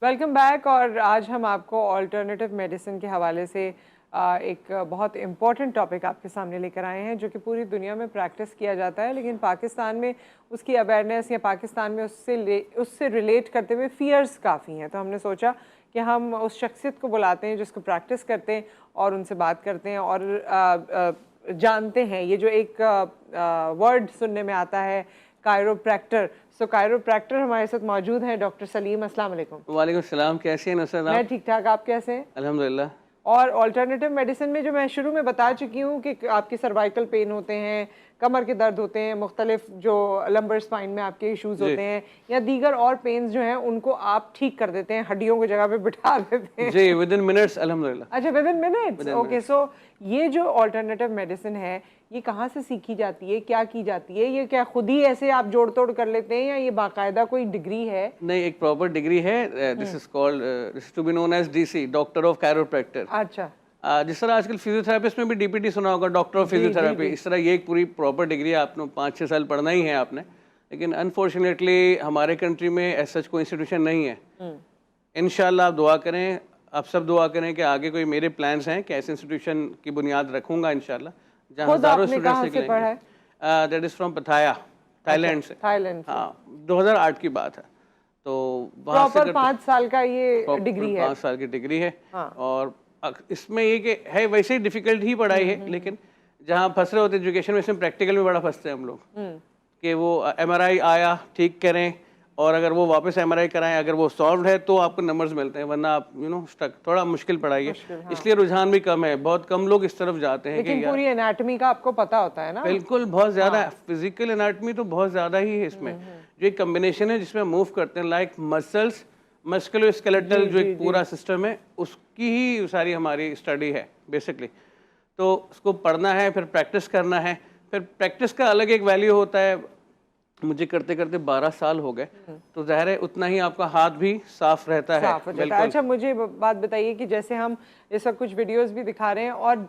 Welcome back. और आज हम आपको अल्टरनेटिव मेडिसिन के हवाले से एक बहुत इम्पॉर्टेंट टॉपिक आपके सामने लेकर आए हैं, जो कि पूरी दुनिया में प्रैक्टिस किया जाता है, लेकिन पाकिस्तान में उसकी अवेयरनेस या पाकिस्तान में उससे रिलेट करते हुए फियर्स काफ़ी हैं। तो हमने सोचा कि हम उस शख्सियत को बुलाते हैं जिसको प्रैक्टिस करते हैं और उनसे बात करते हैं और जानते हैं ये जो एक वर्ड सुनने में आता है, कायरोप्रैक्टर। सो कायरोप्रैक्टर हमारे साथ मौजूद हैं डॉक्टर सलीम। अस्सलाम वालेकुम। वालेकुम सलाम, कैसे हैं नुसरत आप? मैं ठीक ठाक, आप कैसे हैं? अल्हम्दुलिल्लाह। और अल्टरनेटिव मेडिसिन में जो मैं शुरू में बता चुकी हूँ कि आपके सर्वाइकल पेन होते हैं, कमर के दर्द होते हैं, मुख्तलिफ जो लंबर स्पाइन में आपके इश्यूज होते हैं या दीगर और पेन्स जो हैं उनको आप ठीक कर देते हैं, हड्डियों को जगह पे बिठा देते हैं। जी, विद इन मिनट्स अल्हम्दुलिल्लाह। अच्छा, विद इन मिनट्स। ओके, सो ये जो अल्टरनेटिव मेडिसिन है ये कहाँ से सीखी जाती है, क्या की जाती है? ये क्या खुद ही ऐसे आप जोड़ तोड़ कर लेते हैं या ये बाकायदा कोई डिग्री है? नहीं, एक प्रॉपर डिग्री है। This is called this to be known as DC, doctor of chiropractor. अच्छा। जिस तरह आजकल फिजियोथेरेपिस्ट में भी डीपीटी सुना होगा, डॉक्टर ऑफ फिजियोथेरेपी, इस तरह ये एक पूरी प्रॉपर डिग्री है। आपने 5-6 साल पढ़ना ही है आपने, लेकिन अनफॉर्चुनेटली हमारे कंट्री में ऐसा कोई इंस्टीट्यूशन नहीं है। इंशाल्लाह आप दुआ करें, आप सब दुआ करें कि आगे कोई मेरे प्लान्स हैं कि ऐसे इंस्टीट्यूशन की बुनियाद रखूंगा इंशाल्लाह, जहाँ हज़ारों स्टूडेंट्स सीखेंगे। दैट इज़ फ्रॉम पथाया, थाईलैंड से। थाईलैंड से। हाँ, 2008 की बात है। तो वहाँ से प्रॉपर 5 साल का ये डिग्री है। 5 साल की डिग्री है। हाँ। और इसमें ये कि है वैसे ही डिफिकल्ट ही पढ़ाई है, लेकिन जहाँ फंस रहे होते हैं एजुकेशन में, इसमें प्रैक्टिकल में बड़ा फंसते हैं हम लोग कि वो एमआरआई आया ठीक करें, और अगर वो वापस एमआरआई कराएं, अगर वो सॉल्व है तो आपको नंबर्स मिलते हैं, वरना आप स्टक। थोड़ा मुश्किल पढ़ाई है। हाँ। इसलिए रुझान भी कम है, बहुत कम लोग इस तरफ जाते हैं। लेकिन पूरी एनाटॉमी का आपको पता होता है ना? बिल्कुल, बहुत ज्यादा। फिजिकल एनाटॉमी तो बहुत ज्यादा ही है इसमें। जो एक कम्बिनेशन है जिसमें मूव करते हैं, लाइक मसल्स, मस्कुलोस्केलेटल जो एक पूरा सिस्टम है, उसकी ही सारी हमारी स्टडी है बेसिकली। तो उसको पढ़ना है, फिर प्रैक्टिस करना है। फिर प्रैक्टिस का अलग एक वैल्यू होता है। मुझे करते करते 12 साल हो गए, तो ज़ाहिर है उतना ही आपका हाथ भी साफ रहता है। अच्छा, मुझे बात बताइए कि जैसे हम इस वक्त कुछ वीडियोस भी दिखा रहे हैं और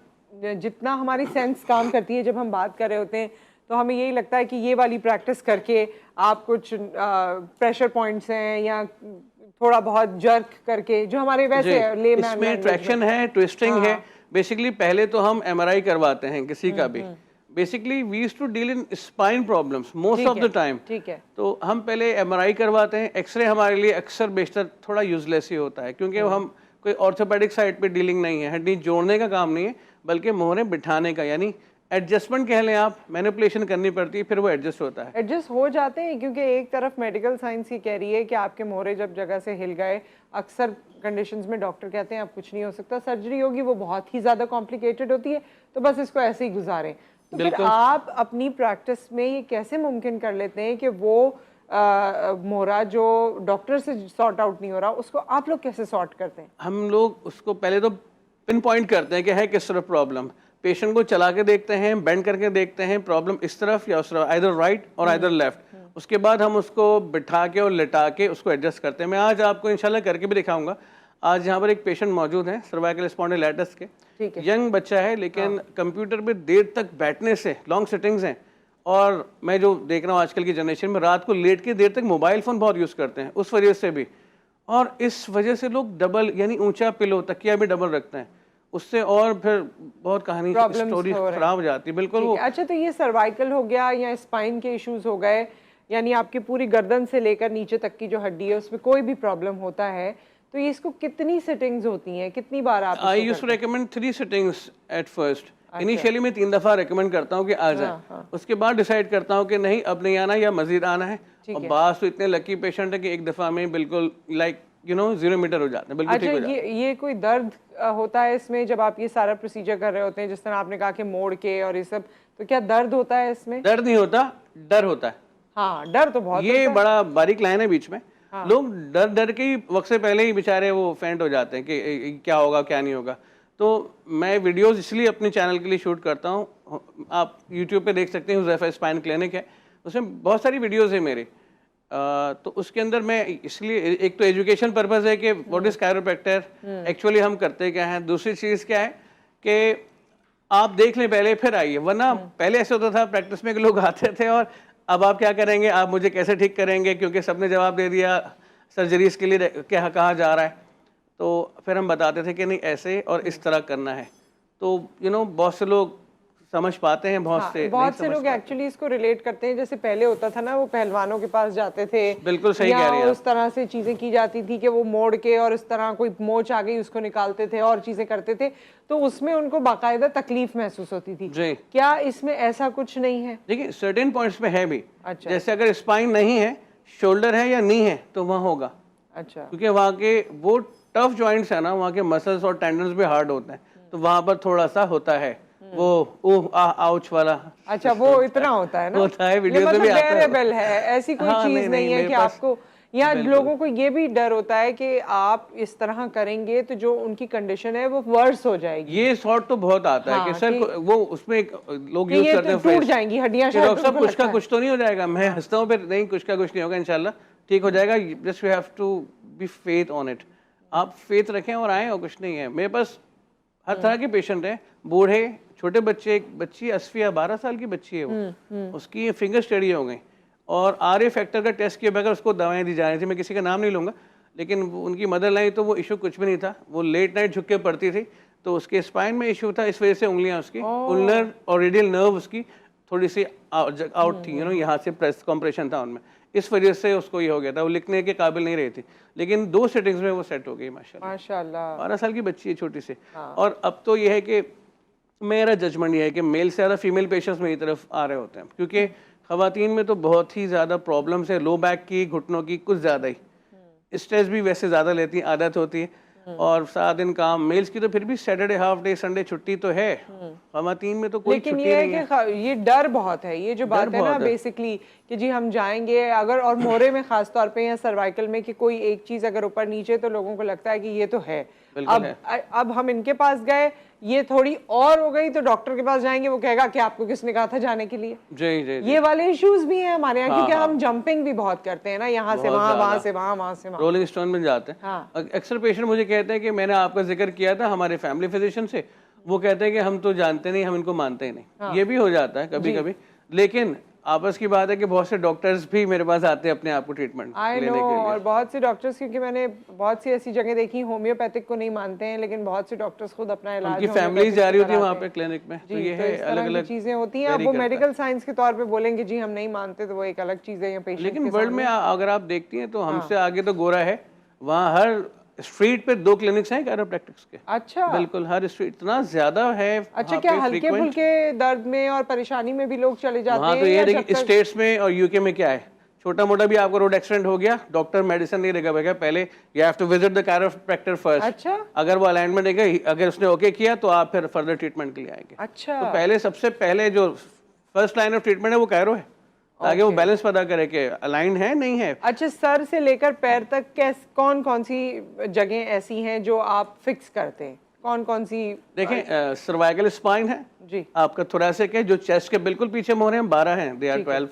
जितना हमारी सेंस काम करती है जब हम बात कर रहे होते हैं, तो हमें यही लगता है कि ये वाली प्रैक्टिस करके आप कुछ प्रेशर पॉइंट्स हैं या थोड़ा बहुत जर्क करके, जो हमारे वैसे इसमें ट्रैक्शन है, ट्विस्टिंग है। बेसिकली पहले तो हम एमआरआई करवाते हैं किसी का भी। Basically we used to deal in spine problems most of the time. ठीक है। तो हम पहले एमआरआई करवाते हैं। एक्सरे हमारे लिए अक्सर बेशतर थोड़ा यूजलेस ही होता है, क्योंकि हम कोई ऑर्थोपेडिक साइड पे डीलिंग नहीं है, हड्डी जोड़ने का काम नहीं है, बल्कि मोहरें बिठाने का, यानी एडजस्टमेंट कह लें आप, मैनिपुलेशन करनी पड़ती है, फिर वो एडजस्ट होता है। एडजस्ट हो जाते हैं, क्योंकि एक तरफ मेडिकल साइंस ये कह रही है कि आपके मोहरे जब जगह से हिल गए, अक्सर कंडीशंस में डॉक्टर कहते हैं अब कुछ नहीं हो सकता, सर्जरी होगी, वो बहुत ही ज़्यादा कॉम्प्लिकेटेड होती है, तो बस इसको ऐसे ही गुजारें। तो फिर आप अपनी प्रैक्टिस में ये कैसे मुमकिन कर लेते हैं कि वो मोहरा जो डॉक्टर से सॉर्ट आउट नहीं हो रहा, उसको आप लोग कैसे सॉर्ट करते हैं? हम लोग उसको पहले तो पिन पॉइंट करते हैं कि है किस तरफ प्रॉब्लम। पेशेंट को चला के देखते हैं, बेंड करके देखते हैं, प्रॉब्लम इस तरफ या उस तरफ, आइदर राइट और आइदर लेफ्ट। उसके बाद हम उसको बिठा के और लिटा के उसको एडजस्ट करते हैं। मैं आज आपको इंशाल्लाह करके भी दिखाऊंगा। आज यहाँ पर एक पेशेंट मौजूद है सर्वाइकल स्पॉन्डिलाइटिस के, यंग बच्चा है, लेकिन कंप्यूटर पे देर तक बैठने से, लॉन्ग सिटिंग्स हैं, और मैं जो देख रहा हूँ आजकल की जनरेशन में रात को लेट के देर तक मोबाइल फ़ोन बहुत यूज़ करते हैं, उस वजह से भी। और इस वजह से लोग डबल, यानी ऊंचा पिलो, तकिया भी डबल रखते हैं, उससे और फिर बहुत कहानी स्टोरी खराब हो जाती है। बिल्कुल वो। अच्छा, तो ये सर्वाइकल हो गया या स्पाइन के इश्यूज हो गए, यानी आपकी पूरी गर्दन से लेकर नीचे तक की जो हड्डी है उसमें कोई भी प्रॉब्लम होता है, तो ये इसको कितनी सिटिंग्स होती हैं, कितनी बार आप? I used to recommend 3 sittings at first. Initially मैं 3 दफा रिकमेंड करता हूँ कि आ जाए। उसके बाद डिसाइड करता हूँ कि नहीं अब नहीं आना या मजीद आना है। और बास तो इतने लकी पेशेंट है कि एक दफा में बिल्कुल 0 मीटर हो जाते हैं, बिल्कुल ठीक हो जाते हैं। ये कोई दर्द होता है इसमें जब आप ये सारा प्रोसीजर कर रहे होते हैं, जिस तरह आपने कहा कि मोड़ के और ये सब, तो क्या दर्द होता है इसमें? दर्द नहीं होता, डर होता है। हाँ, डर तो बहुत ये बड़ा बारीक लाइन है बीच में। लोग डर के ही वक्त से पहले ही बेचारे वो फेंट हो जाते हैं कि क्या होगा क्या नहीं होगा। तो मैं वीडियोस इसलिए अपने चैनल के लिए शूट करता हूँ। आप यूट्यूब पे देख सकते हैं, हुज़ैफा स्पाइन क्लिनिक है, उसमें बहुत सारी वीडियोस है मेरी। तो उसके अंदर मैं इसलिए, एक तो एजुकेशन पर्पज़ है कि व्हाट इज़ कायरोप्रैक्टर, एक्चुअली हम करते क्या हैं। दूसरी चीज़ क्या है कि आप देख लें पहले फिर आइए, वरना पहले ऐसे होता था प्रैक्टिस में कि लोग आते थे और अब आप क्या करेंगे, आप मुझे कैसे ठीक करेंगे, क्योंकि सबने जवाब दे दिया, सर्जरीज के लिए क्या कहा जा रहा है, तो फिर हम बताते थे कि नहीं ऐसे और इस तरह करना है। तो बहुत से लोग समझ पाते हैं, बहुत से लोग एक्चुअली इसको रिलेट करते हैं। जैसे पहले होता था ना, वो पहलवानों के पास जाते थे, बिल्कुल सही कह रही हैं, उस तरह से चीजें की जाती थी कि वो मोड़ के और इस तरह कोई मोच आ गई उसको निकालते थे और चीजें करते थे, तो उसमें उनको बाकायदा तकलीफ महसूस होती थी जी। क्या इसमें ऐसा कुछ नहीं है? देखिए सर्टेन पॉइंट्स पे है भी। अच्छा। जैसे अगर स्पाइन नहीं है, शोल्डर है या नी है, तो वहाँ होगा। अच्छा। क्योंकि वहाँ के वो टफ जॉइंट्स है ना, वहाँ के मसल्स और टेंडन्स भी हार्ड होते हैं, तो वहाँ पर थोड़ा सा होता है वो आउच वाला। अच्छा, वो इतना होता है ना, होता है, वीडियो में भी आता है। बेरेबल है, ऐसी कोई चीज नहीं है कि आपको, या लोगों को ये भी डर होता है कि आप इस तरह करेंगे तो जो उनकी कंडीशन है वो वर्स हो जाएगी। ये शॉट तो बहुत आता है कि सर वो उसमें लोग यूज करते हैं, टूट जाएंगी हड्डियां, डॉक्टर साहब कुछ का कुछ तो नहीं हो जाएगा। मैं हंसता हूँ, फिर नहीं कुछ का कुछ नहीं होगा, इंशाल्लाह ठीक हो जाएगा। Just you have to be faith on it. आप फेथ रखें और आए, और कुछ नहीं है। मेरे पास हर तरह के पेशेंट हैं, बूढ़े, छोटे बच्चे। एक बच्ची असफिया 12 साल की बच्ची है वो, उसकी फिंगर स्टडी हो गई और RA फैक्टर का टेस्ट किए बगैर उसको दवाएं दी जा रही थी। मैं किसी का नाम नहीं लूँगा, लेकिन उनकी मदर लाई तो वो इशू कुछ भी नहीं था। वो लेट नाइट झुक के पड़ती थी, तो उसके स्पाइन में इशू था, इस वजह से उंगलियां उसकी उल्नर और रेडियल नर्व उसकी थोड़ी सी आउट थी, यहाँ से प्रेस कॉम्प्रेशन था उनमें, इस वजह से उसको ये हो गया था। वो लिखने के काबिल नहीं रही थी, लेकिन 2 सेटिंग्स में वो सेट हो गई माशाल्लाह। 12 साल की बच्ची है, छोटी सी। और अब तो ये है कि मेरा जजमेंट ये है कि मेल से ज़्यादा फीमेल पेशेंट्स मेरी तरफ आ रहे होते हैं, क्योंकि ख़वातीन में तो बहुत ही ज़्यादा प्रॉब्लम्स है, लो बैक की, घुटनों की, कुछ ज़्यादा ही। स्ट्रेस भी वैसे ज़्यादा लेती हैं, आदत होती है, और सारा दिन काम। मेल्स की तो फिर भी सैटरडे हाफ डे, संडे छुट्टी तो है, ख़वातीन में तो कोई छुट्टी नहीं है। लेकिन ये है कि ये डर बहुत है, ये जो बात है ना बेसिकली कि जी हम जाएंगे अगर, और मोरे में खास तौर पे या सर्वाइकल में कि कोई एक चीज अगर ऊपर नीचे, तो लोगों को लगता है कि ये तो है। अब हम इनके पास गए, ये थोड़ी और हो गई, तो डॉक्टर के पास जाएंगे, वो कहेगा कि आपको किसने कहा था जाने के लिए। जी। ये वाले इश्यूज भी हैं हमारे यहाँ, क्योंकि हम जंपिंग भी बहुत करते हैं ना, यहाँ से वहाँ, वहाँ से वहाँ, वहाँ से वहाँ, रोलिंग स्टोन में जाते हैं। अक्सर पेशेंट मुझे कहते हैं कि मैंने आपका जिक्र किया था हमारे फैमिली फिजिशियन से, वो कहते हैं कि हम तो जानते नहीं, हम इनको मानते ही नहीं। ये भी हो जाता है कभी कभी, लेकिन आपस की बात है कि बहुत से डॉक्टर्स भी मेरे पास आते हैं अपने आप को ट्रीटमेंट लेने के लिए। और बहुत से डॉक्टर्स, क्योंकि मैंने बहुत सी ऐसी जगह देखी, होम्योपैथिक को नहीं मानते हैं, लेकिन बहुत से डॉक्टर्स खुद अपना इलाज, उनकी फैमिलीज जा रही होती है वहाँ पे क्लिनिक में, तो ये है अलग अलग चीजें होती हैं। अब वो मेडिकल साइंस के तौर पे बोलेंगे जी हम नहीं मानते, तो वो एक अलग चीज है। लेकिन वर्ल्ड में अगर आप देखती हैं तो हमसे आगे तो गोरा है। वहाँ हर स्ट्रीट पे 2 क्लिनिक्स हैं कैरोप्रैक्टिक्स के। अच्छा, बिल्कुल, हर स्ट्रीट इतना ज्यादा है। अच्छा, क्या हल्के फुल्के दर्द में और परेशानी में भी लोग चले जाते हैं? तो ये देखिए स्टेट्स में और यूके में क्या है, छोटा मोटा भी आपको रोड एक्सीडेंट हो गया, डॉक्टर मेडिसिन नहीं देगा भैया, पहले you have to visit the chiropractor first. अच्छा, अगर वो अलाइनमेंट देगा, अगर उसने ओके किया तो आप फिर फर्दर ट्रीटमेंट के लिए आएंगे। अच्छा, तो पहले सबसे पहले जो फर्स्ट लाइन ऑफ ट्रीटमेंट है वो कैरो है, ताकि वो बैलेंस पता करे कि अलाइन है नहीं है। अच्छा, सर से लेकर पैर तक कौन कौन सी जगह ऐसी हैं जो आप फिक्स करते हैं? कौन कौन सी? देखें, सर्वाइकल स्पाइन है जी, आपका थोरैसिक है, जो चेस्ट के बिल्कुल पीछे मोहरे हैं 12 हैं, दे आर 12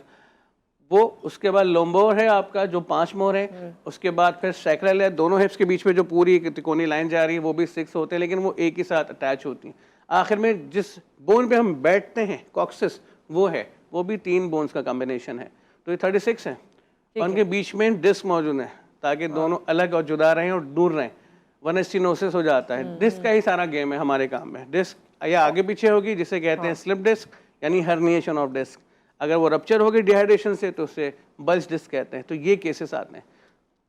वो। उसके बाद लोम्बोर है आपका जो 5 मोहरे हैं। उसके बाद फिर सैक्रल है, दोनों हिप्स के बीच में जो पूरी तिकोनी लाइन जा रही है वो भी 6 होते हैं, लेकिन वो एक ही साथ अटैच होती हैं। आखिर में जिस बोन पे हम बैठते हैं कॉक्सिस, वो है, वो भी 3 बोन्स का कॉम्बिनेशन है, तो ये 36 है। उनके बीच में डिस्क मौजूद है, ताकि दोनों अलग और जुदा रहें और दूर रहें, वरना स्टेनोसिस हो जाता है। डिस्क का ही सारा गेम है हमारे काम में। डिस्क या आगे पीछे होगी, जिसे कहते हैं स्लिप डिस्क, यानी हर्निएशन ऑफ डिस्क। अगर वो रप्चर होगी डिहाइड्रेशन से, तो उसे बल्ज डिस्क कहते हैं। तो ये केसेस आते हैं।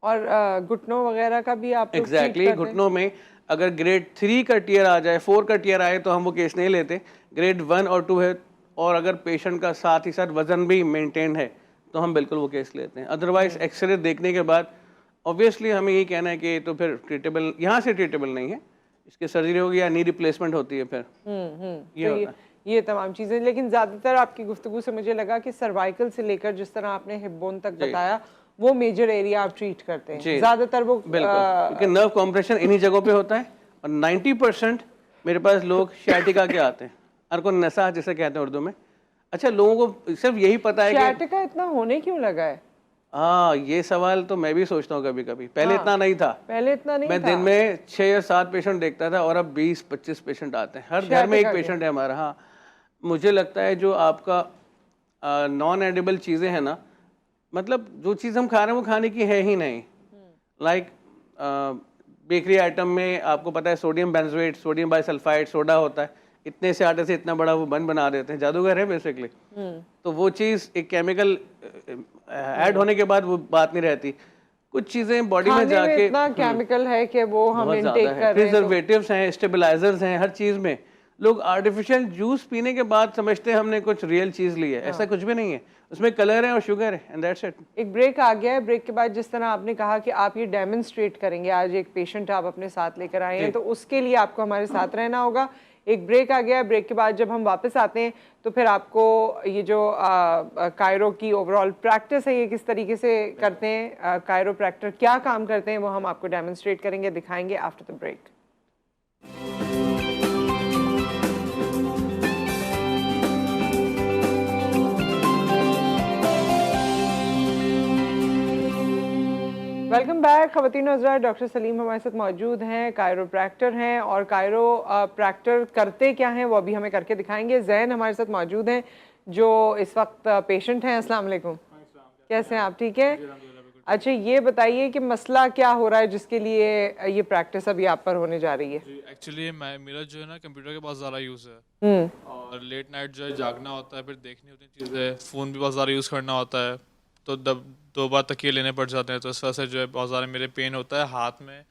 और घुटनों वगैरह का भी आप? एग्जैक्टली, घुटनों में अगर ग्रेड 3 का टीयर आ जाए, 4 का टीयर आए, तो हम वो केस नहीं लेते। ग्रेड 1 और 2 है, और अगर पेशेंट का साथ ही साथ वजन भी मेंटेन है, तो हम बिल्कुल वो केस लेते हैं। अदरवाइज एक्सरे देखने के बाद ऑब्वियसली हमें यही कहना है कि तो फिर ट्रीटेबल, यहाँ से ट्रीटेबल नहीं है, इसके सर्जरी होगी या नी रिप्लेसमेंट होती है फिर। ये तमाम चीज़ें। लेकिन ज़्यादातर आपकी गुफ्तगू से मुझे लगा कि सर्वाइकल से लेकर जिस तरह आपने हिप बोन तक बताया, वो मेजर एरिया आप ट्रीट करते हैं ज़्यादातर। वो क्योंकि नर्व कॉम्प्रेशन इन्हीं जगहों पे होता है, और 90% मेरे पास लोग शाटिका के आते हैं, अर्को नसा जिसे कहते हैं उर्दू में। अच्छा, लोगों को सिर्फ यही पता है कि शाटिका इतना होने क्यों लगा है? ये सवाल तो मैं भी सोचता हूँ कभी कभी। पहले इतना नहीं था, पहले इतना नहीं मैं था। दिन में 6 या 7 पेशेंट देखता था, और अब 20-25 पेशेंट आते हैं, हर घर में एक पेशेंट है हमारा। हाँ, मुझे लगता है जो आपका नॉन एडिबल चीज़ें हैं ना, मतलब जो चीज़ हम खा रहे हैं वो खाने की है ही नहीं। लाइक बेकरी आइटम में आपको पता है sodium benzoate, sodium bisulphide, soda होता है, इतने से आटे से इतना बड़ा वो बन बना देते हैं, जादूगर है बेसिकली। तो वो चीज़ एक केमिकल ऐड होने के बाद वो बात नहीं रहती। कुछ चीज़ें बॉडी में जाके इतना केमिकल है कि वो हम बहुत इनटेक ज़्यादा कर है, रहे हैं। प्रिजर्वेटिव्स हैं, स्टेबलाइजर्स हैं, हर चीज़ में। लोग आर्टिफिशियल जूस पीने के बाद समझते हैं हमने कुछ रियल चीज़ ली है, ऐसा कुछ भी नहीं है। उसमें कलर है और शुगर है, एंड दैट्स इट। एक ब्रेक आ गया है। ब्रेक के बाद जिस तरह आपने कहा कि आप ये डेमोन्स्ट्रेट करेंगे, आज एक पेशेंट आप अपने साथ लेकर आए हैं, तो उसके लिए आपको हमारे साथ रहना होगा। एक ब्रेक आ गया है। ब्रेक के बाद जब हम वापस आते हैं तो फिर आपको ये जो कायरो की ओवरऑल प्रैक्टिस है, ये किस तरीके से करते हैं, कायरोप्रैक्टर क्या काम करते हैं, वो हम आपको डेमोन्स्ट्रेट करेंगे, दिखाएंगे after the break. Welcome back ख़वातीन और हज़रात। डॉक्टर सलीम हमारे साथ मौजूद हैं, कायरोप्रैक्टर हैं, और कायरोप्रैक्टर करते क्या हैं वो अभी हमें करके दिखाएंगे। जैन हमारे साथ मौजूद हैं जो इस वक्त पेशेंट हैं। अस्सलाम वालेकुम, कैसे हैं आप? ठीक है। अच्छा, ये बताइए कि मसला क्या हो रहा है जिसके लिए ये प्रैक्टिस अभी आप पर होने जा रही है? एक्चुअली मेरा जो है ना कंप्यूटर का बहुत ज़्यादा यूज़ है, और लेट नाइट जो है जागना होता है, फिर देखनी होती है चीज़ें, फ़ोन भी बहुत ज़्यादा यूज़ करना होता है, तो दो बार तकिए लेने पड़ जाते हैं, तो इस वजह से जो है बहुत ज़्यादा मेरे पेन होता है हाथ में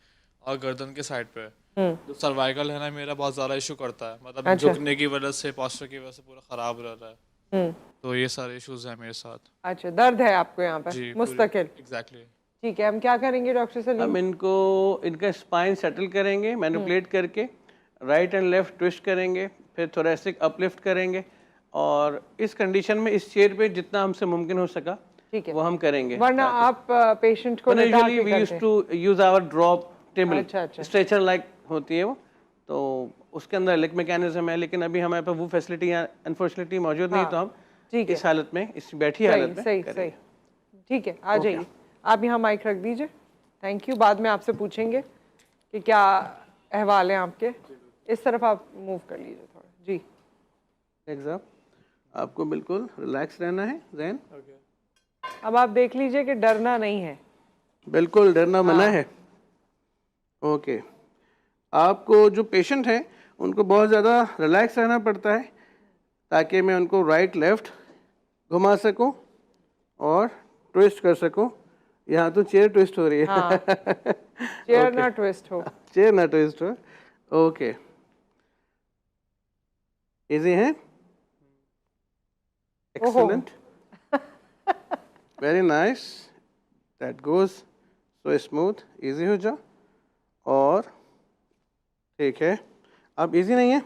और गर्दन के साइड पे। जो सर्वाइकल है ना मेरा बहुत ज़्यादा इशू करता है, मतलब झुकने की वजह से, पोस्चर की वजह से पूरा ख़राब हो रहा है, तो ये सारे इश्यूज हैं मेरे साथ। अच्छा, दर्द है आपको यहाँ पर मुस्तकिल? एग्जैक्टली। ठीक है, हम क्या करेंगे डॉक्टर सलीम? हम इनका स्पाइन सेटल करेंगे, मैनिपुलेट करके राइट एंड लेफ्ट ट्विस्ट करेंगे, फिर थोरेसिक अपलिफ्ट करेंगे, और इस कंडीशन में इस चेयर पे जितना हमसे मुमकिन हो सका ठीक है वो हम करेंगे। वरना आप पेशेंट को usually we used to use our drop table, अच्छा। स्ट्रेचर लाइक होती है वो, तो उसके अंदर लेग मैकेनिज्म है, लेकिन अभी हमारे पास वो फैसिलिटी अनफॉर्चुनेटली मौजूद नहीं, तो हम इस हालत में, इस बैठी हालत में सही। ठीक है, आ जाइए आप यहाँ, माइक रख दीजिए। Thank you. बाद में आपसे पूछेंगे कि क्या अहवाल हैं आपके। इस तरफ आप मूव कर लीजिए थोड़ा जी। एग्जाम आपको बिल्कुल रिलैक्स रहना है जैन। अब आप देख लीजिए कि डरना नहीं है, बिल्कुल डरना मना है। ओके, आपको जो पेशेंट हैं उनको बहुत ज़्यादा रिलैक्स रहना पड़ता है ताकि मैं उनको राइट लेफ्ट घुमा सकूं और ट्विस्ट कर सकूं। यहाँ तो चेयर ट्विस्ट हो रही है। हाँ। चेयर ना ट्विस्ट हो, चेयर ना ट्विस्ट हो। ओके, इजी है, excellent, very nice, that goes so smooth. Easy हो जाओ, और ठीक है। अब इजी नहीं है,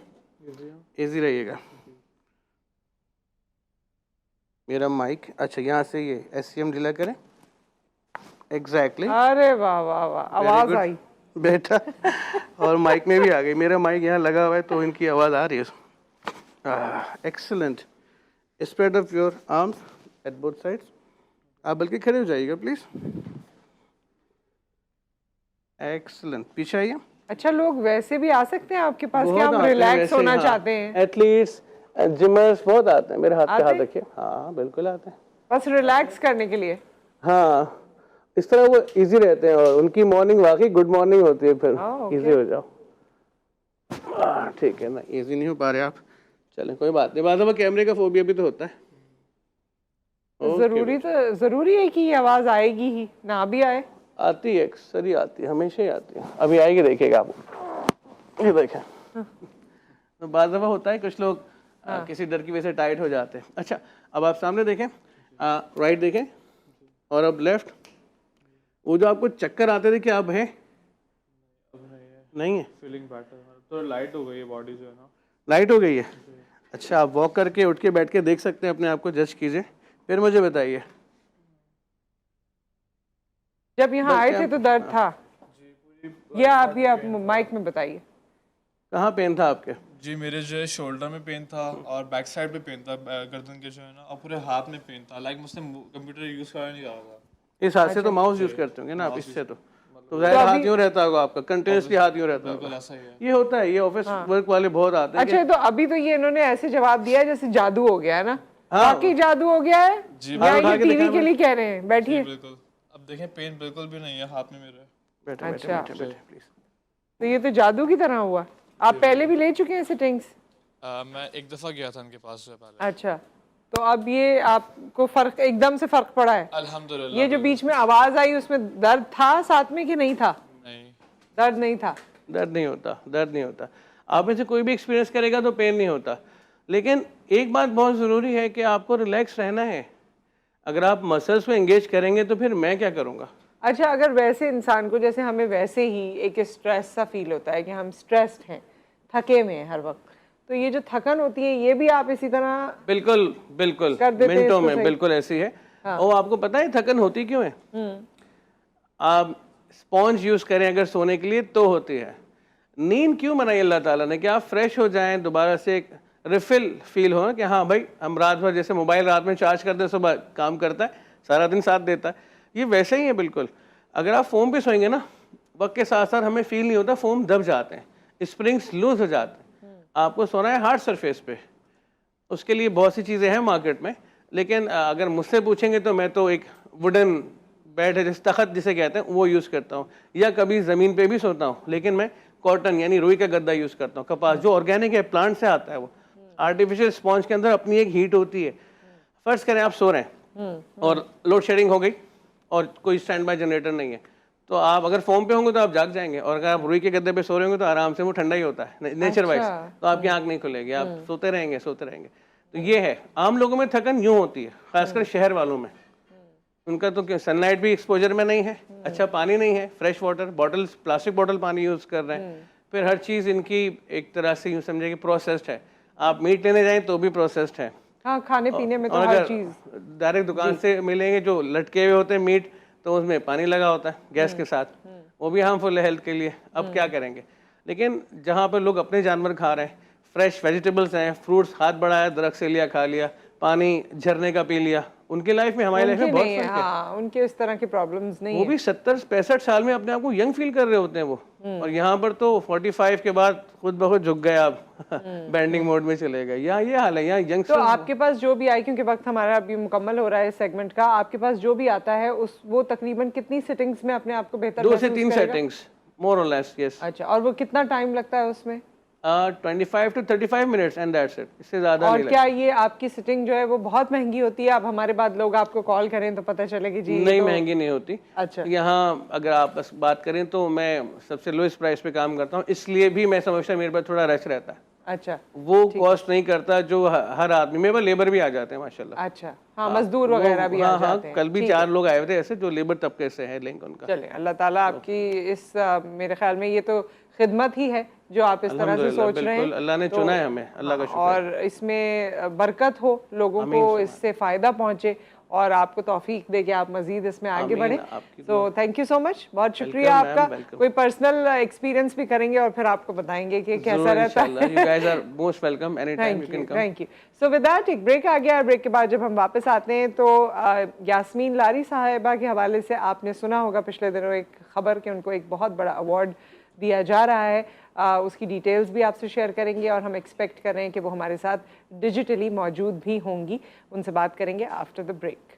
इजी रहिएगा। मेरा माइक, अच्छा यहाँ से ये SCM ढीला करें। एग्जैक्टली। अरे वाह वाह वाह, आवाज आई बेटा, और माइक में भी आ गई। मेरा माइक यहाँ लगा हुआ है तो इनकी आवाज़ आ रही है। Excellent. Spread up your arms at both sides. आप बल्कि खड़े हो जाइएगा प्लीज। एक्सीलेंट, पीछे आइए। अच्छा, लोग वैसे भी आ सकते हैं आपके पास कि हम रिलैक्स होना चाहते हैं? एथलीट्स, जिमर्स बहुत आते हैं। मेरे हाथ पे हाथ रखिए। हाँ बिल्कुल आते हैं, बस रिलैक्स करने के लिए। हाँ, इस तरह वो इजी रहते हैं, और उनकी मॉर्निंग वाकई गुड मॉर्निंग होती है, फिर इजी हो जाओ। ठीक है ना, इजी नहीं हो पा रहे आप, चलें कोई बात नहीं। बाद में कैमरे का फोबिया भी तो होता है। जरूरी है कि ये आवाज आएगी ही, ना भी आए? आती है, अक्सर ही आती है, हमेशा ही आती है। अभी आएगी, देखिएगा आप, ये देखें। तो बाद दफा होता है कुछ लोग किसी डर की वजह से टाइट हो जाते हैं। अच्छा, अब आप सामने देखें, राइट देखें, और अब लेफ्ट। वो जो आपको चक्कर आते थे, क्या अब है? नहीं है, फीलिंग बेटर, तो लाइट हो गई है बॉडी जो है ना। लाइट हो गई है। अच्छा, आप वॉक करके उठ के बैठ के देख सकते हैं अपने आप को, जज कीजिए, फिर मुझे बताइए। जब यहाँ आए थे तो दर्द था? ये आप माइक में बताइए, कहाँ पेन था आपके? जी, मेरे जो है शोल्डर में पेन था, और बैक साइड पे पेन था, गर्दन के जो है ना, और पूरे हाथ में पेन था। लाइक मुझसे कंप्यूटर यूज करा नहीं जा रहा था। इस हाथ से तो माउस यूज करते होंगे ना आप, इससे तो जाहिर हाथ यूं रहता होगा आपका, कंटिन्यूसली हाथ यूं रहता होगा। ऐसा ही है, ये होता है, ये ऑफिस वर्क वाले बहुत आते हैं। अच्छा, तो अभी तो ये इन्होंने ऐसे जवाब दिया है जैसे जादू हो गया है ना? बाकी जादू हो गया है या ये टीवी के लिए कह रहे हैं? बैठिए। बिल्कुल। अब देखें, पेन बिल्कुल भी नहीं है हाथ में मेरे। बैठे बैठे अच्छा। बैठे बैठे प्लीज। तो ये तो जादू की तरह हुआ। आप पहले भी ले चुके हैं सिटिंग्स? मैं एक दफ़ा गया था उनके पास से पहले। अच्छा, तो अब ये आपको फर्क, एकदम से फर्क पड़ा है? अल्हम्दुलिल्लाह। ये जो बीच में आवाज आई उसमें दर्द था साथ में कि नहीं था? नहीं। दर्द नहीं था। दर्द नहीं होता, दर्द नहीं होता। आप में से कोई भी एक्सपीरियंस करेगा तो पेन नहीं होता, लेकिन एक बात बहुत ज़रूरी है कि आपको रिलैक्स रहना है। अगर आप मसल्स को एंगेज करेंगे तो फिर मैं क्या करूँगा? अच्छा, अगर वैसे इंसान को, जैसे हमें वैसे ही एक स्ट्रेस सा फील होता है कि हम स्ट्रेस्ड हैं, थके हुए हैं हर वक्त, तो ये जो थकन होती है ये भी आप इसी तरह बिल्कुल बिल्कुल, कर देते हैं मिनटों इसको में सही? बिल्कुल ऐसी है। और आपको पता है थकन होती क्यों है? आप स्पॉन्ज यूज़ करें अगर सोने के लिए तो होती है। नींद क्यों बनाई अल्लाह ताला ने? कि आप फ्रेश हो जाएं, दोबारा से एक रिफिल फील हो कि हाँ भाई, हम रात भर जैसे मोबाइल रात में चार्ज करते हैं, सुबह काम करता है, सारा दिन साथ देता है, ये वैसे ही है बिल्कुल। अगर आप फोम पे सोएंगे ना, वक्त के साथ साथ हमें फील नहीं होता, फोम दब जाते हैं, स्प्रिंग्स लूज हो जाते हैं। आपको सोना है हार्ड सरफेस पे, उसके लिए बहुत सी चीज़ें हैं मार्केट में, लेकिन अगर मुझसे पूछेंगे तो मैं तो एक वुडन बेड है, जिस तख्त जिसे कहते हैं, वो यूज़ करता हूँ, या कभी ज़मीन पे भी सोता हूँ, लेकिन मैं कॉटन यानी रुई का गद्दा यूज़ करता हूँ, कपास जो ऑर्गेनिक है, प्लांट से आता है। वो आर्टिफिशियल स्पॉन्ज के अंदर अपनी एक हीट होती है। फर्ज करें आप सो रहे हैं और लोड शेडिंग हो गई और कोई स्टैंड बाय जनरेटर नहीं है, तो आप अगर फोम पे होंगे तो आप जाग जाएंगे, और अगर आप रुई के गद्दे पे सो रहे होंगे तो आराम से वो ठंडा ही होता है नेचर वाइज, तो आपकी आंख नहीं खुलेगी, आप सोते रहेंगे सोते रहेंगे। तो ये है, आम लोगों में थकन यूं होती है, खासकर शहर वालों में। उनका तो क्या, सनलाइट भी एक्सपोजर में नहीं है, अच्छा पानी नहीं है, fresh water, bottles, plastic bottle पानी यूज़ कर रहे हैं, फिर हर चीज़ इनकी एक तरह से यूँ समझे कि प्रोसेस्ड है। आप मीट लेने जाएं तो भी प्रोसेस्ड है। हाँ, खाने पीने में तो और हर अगर चीज़ डायरेक्ट दुकान से मिलेंगे जो लटके हुए होते हैं मीट, तो उसमें पानी लगा होता है गैस के साथ, वो भी हार्मफुल है हेल्थ के लिए। अब क्या करेंगे? लेकिन जहाँ पर लोग अपने जानवर खा रहे हैं, फ्रेश वेजिटेबल्स हैं, फ्रूट्स हाथ बढ़ाया, दरख्त से लिया खा लिया, पानी झरने का पी लिया, उनकी लाइफ में हमारी लाइफ में बहुत नहीं है। फर्क है। हाँ, उनके इस तरह की प्रॉब्लम्स नहीं वो है। भी 70-65 साल में अपने आप को यंग फील कर रहे होते हैं वो, और यहाँ पर तो 45 के बाद खुद ब खुद झुक गए आप, बैंडिंग मोड में चले गए। यहाँ ये हाल है, यहाँ यंग। तो आपके पास जो भी आए, क्योंकि वक्त हमारा अभी मुकम्मल हो रहा है इस सेगमेंट का, आपके पास जो भी आता है उस वो तकरीबन कितनी सिटिंग्स में अपने आप को बेहतर 2 से महसूस 3 करेगा? सेटिंग्स मोर और लेस, यस। अच्छा, और वो कितना टाइम लगता है उसमें? 25 to 35 minutes and that's it, इससे ज़्यादा और नहीं क्या ये आपकी सिटिंग जो है वो बहुत महंगी होती है? अब हमारे बाद लोग आपको कॉल करें तो पता चले कि जी नहीं, तो... महंगी नहीं होती। अच्छा, यहाँ अगर आप बस बात करें तो मैं सबसे लोएस्ट प्राइस पे काम करता हूँ, इसलिए भी मैं समझता मेरे पास थोड़ा रश रहता है। अच्छा, वो कॉस्ट नहीं करता जो हर आदमी, मेरे पास लेबर भी आ जाते हैं माशाल्लाह। अच्छा, हाँ, मजदूर वगैरह भी आ जाते हैं। कल भी 4 लोग आए हुए थे ऐसे जो लेबर तबके से है लिंक उनका। चले, अल्लाह ताला आपकी इस मेरे ख्याल में ये तो खिदमत ही है जो आप इस तरह से सोच रहे हैं। अल्लाह ने चुना है हमें, अल्लाह का शुक्र। और इसमें बरकत हो, लोगों को इससे फ़ायदा पहुंचे और आपको तौफीक दे कि आप मज़ीद इसमें आगे बढ़ें। तो थैंक यू सो मच, बहुत शुक्रिया आपका। कोई पर्सनल एक्सपीरियंस भी करेंगे और फिर आपको बताएंगे कि कैसा रहता है। You guys are most welcome anytime you can come. Thank you. So with that एक ब्रेक आ गया। ब्रेक के बाद जब हम वापस आते हैं तो यास्मीन लारी साहिबा के हवाले से आपने सुना होगा पिछले दिनों एक खबर कि उनको एक बहुत बड़ा अवार्ड दिया जा रहा है, उसकी डिटेल्स भी आपसे शेयर करेंगे और हम एक्सपेक्ट कर रहे हैं कि वो हमारे साथ डिजिटली मौजूद भी होंगी। उनसे बात करेंगे आफ्टर द ब्रेक।